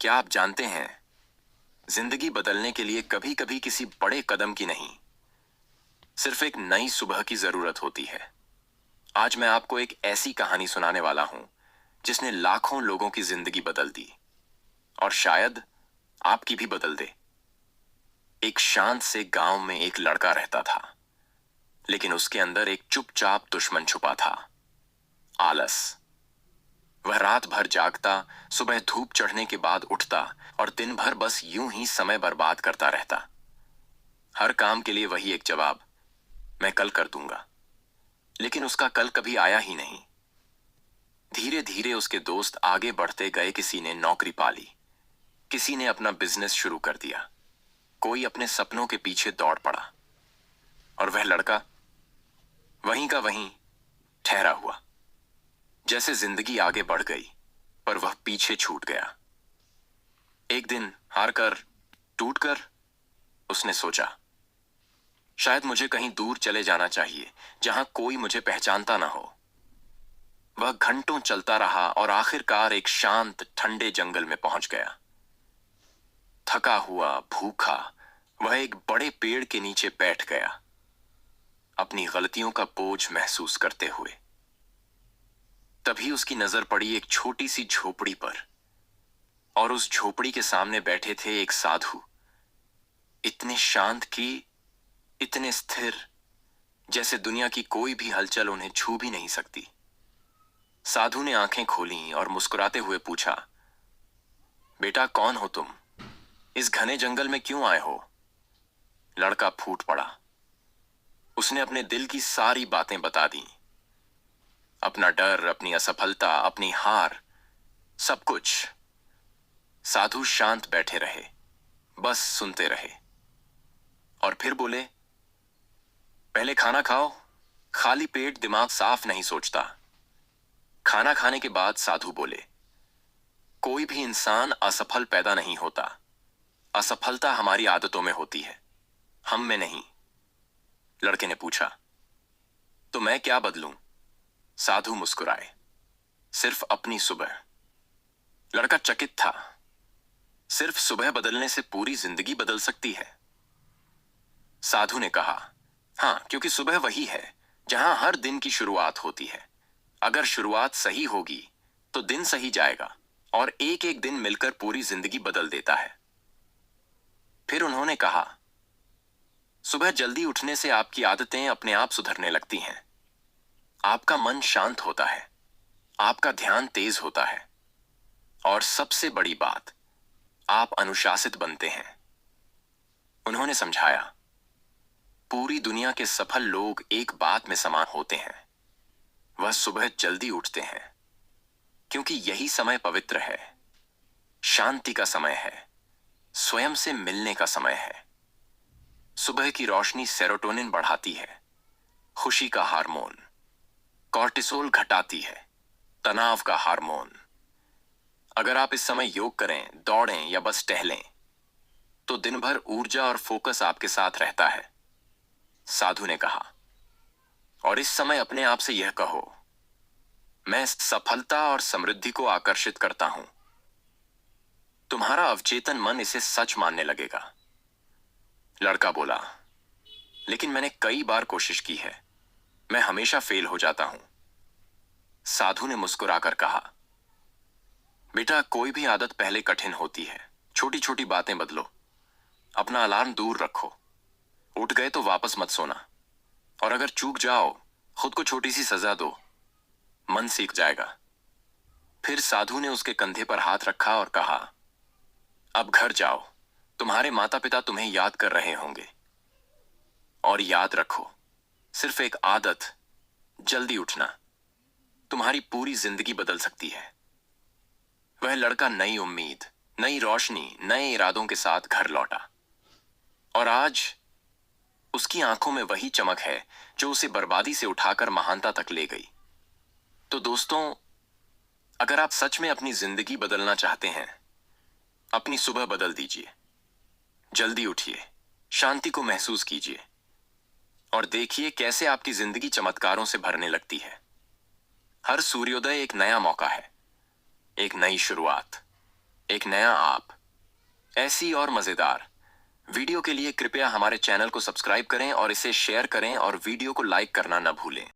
क्या आप जानते हैं, जिंदगी बदलने के लिए कभी कभी किसी बड़े कदम की नहीं, सिर्फ एक नई सुबह की जरूरत होती है। आज मैं आपको एक ऐसी कहानी सुनाने वाला हूं जिसने लाखों लोगों की जिंदगी बदल दी और शायद आपकी भी बदल दे। एक शांत से गांव में एक लड़का रहता था, लेकिन उसके अंदर एक चुपचाप दुश्मन छुपा था, आलस। वह रात भर जागता, सुबह धूप चढ़ने के बाद उठता और दिन भर बस यूं ही समय बर्बाद करता रहता। हर काम के लिए वही एक जवाब, मैं कल कर दूंगा। लेकिन उसका कल कभी आया ही नहीं। धीरे धीरे उसके दोस्त आगे बढ़ते गए। किसी ने नौकरी पा ली, किसी ने अपना बिजनेस शुरू कर दिया, कोई अपने सपनों के पीछे दौड़ पड़ा, और वह लड़का वहीं का वहीं ठहरा हुआ। जैसे जिंदगी आगे बढ़ गई पर वह पीछे छूट गया। एक दिन हारकर, टूटकर, उसने सोचा, शायद मुझे कहीं दूर चले जाना चाहिए जहां कोई मुझे पहचानता ना हो। वह घंटों चलता रहा और आखिरकार एक शांत ठंडे जंगल में पहुंच गया। थका हुआ, भूखा, वह एक बड़े पेड़ के नीचे बैठ गया, अपनी गलतियों का बोझ महसूस करते हुए। तभी उसकी नजर पड़ी एक छोटी सी झोपड़ी पर, और उस झोपड़ी के सामने बैठे थे एक साधु, इतने शांत कि इतने स्थिर, जैसे दुनिया की कोई भी हलचल उन्हें छू भी नहीं सकती। साधु ने आंखें खोलीं और मुस्कुराते हुए पूछा, बेटा कौन हो तुम? इस घने जंगल में क्यों आए हो? लड़का फूट पड़ा। उसने अपने दिल की सारी बातें बता दी, अपना डर, अपनी असफलता, अपनी हार, सब कुछ। साधु शांत बैठे रहे, बस सुनते रहे, और फिर बोले, पहले खाना खाओ। खाली पेट दिमाग साफ नहीं सोचता। खाना खाने के बाद साधु बोले, कोई भी इंसान असफल पैदा नहीं होता। असफलता हमारी आदतों में होती है, हम में नहीं। लड़के ने पूछा, तो मैं क्या बदलूं? साधु मुस्कुराए, सिर्फ अपनी सुबह। लड़का चकित था, सिर्फ सुबह बदलने से पूरी जिंदगी बदल सकती है। साधु ने कहा, हां, क्योंकि सुबह वही है जहां हर दिन की शुरुआत होती है। अगर शुरुआत सही होगी तो दिन सही जाएगा, और एक एक दिन मिलकर पूरी जिंदगी बदल देता है। फिर उन्होंने कहा, सुबह जल्दी उठने से आपकी आदतें अपने आप सुधरने लगती हैं। आपका मन शांत होता है, आपका ध्यान तेज होता है, और सबसे बड़ी बात, आप अनुशासित बनते हैं। उन्होंने समझाया, पूरी दुनिया के सफल लोग एक बात में समान होते हैं, वह सुबह जल्दी उठते हैं, क्योंकि यही समय पवित्र है, शांति का समय है, स्वयं से मिलने का समय है। सुबह की रोशनी सेरोटोनिन बढ़ाती है, खुशी का हार्मोन, कॉर्टिसोल घटाती है, तनाव का हार्मोन। अगर आप इस समय योग करें, दौड़ें या बस टहलें, तो दिन भर ऊर्जा और फोकस आपके साथ रहता है। साधु ने कहा, और इस समय अपने आप से यह कहो, मैं सफलता और समृद्धि को आकर्षित करता हूं। तुम्हारा अवचेतन मन इसे सच मानने लगेगा। लड़का बोला, लेकिन मैंने कई बार कोशिश की है, मैं हमेशा फेल हो जाता हूं। साधु ने मुस्कुराकर कहा, बेटा कोई भी आदत पहले कठिन होती है। छोटी छोटी बातें बदलो, अपना अलार्म दूर रखो, उठ गए तो वापस मत सोना, और अगर चूक जाओ खुद को छोटी सी सजा दो, मन सीख जाएगा। फिर साधु ने उसके कंधे पर हाथ रखा और कहा, अब घर जाओ, तुम्हारे माता पिता तुम्हें याद कर रहे होंगे। और याद रखो, सिर्फ एक आदत, जल्दी उठना, तुम्हारी पूरी जिंदगी बदल सकती है। वह लड़का नई उम्मीद, नई रोशनी, नए इरादों के साथ घर लौटा, और आज उसकी आंखों में वही चमक है जो उसे बर्बादी से उठाकर महानता तक ले गई। तो दोस्तों, अगर आप सच में अपनी जिंदगी बदलना चाहते हैं, अपनी सुबह बदल दीजिए। जल्दी उठिए, शांति को महसूस कीजिए, और देखिए कैसे आपकी जिंदगी चमत्कारों से भरने लगती है। हर सूर्योदय एक नया मौका है, एक नई शुरुआत। एक नया आप, ऐसी और मजेदार वीडियो के लिए कृपया हमारे चैनल को सब्सक्राइब करें और इसे शेयर करें और वीडियो को लाइक करना न भूलें।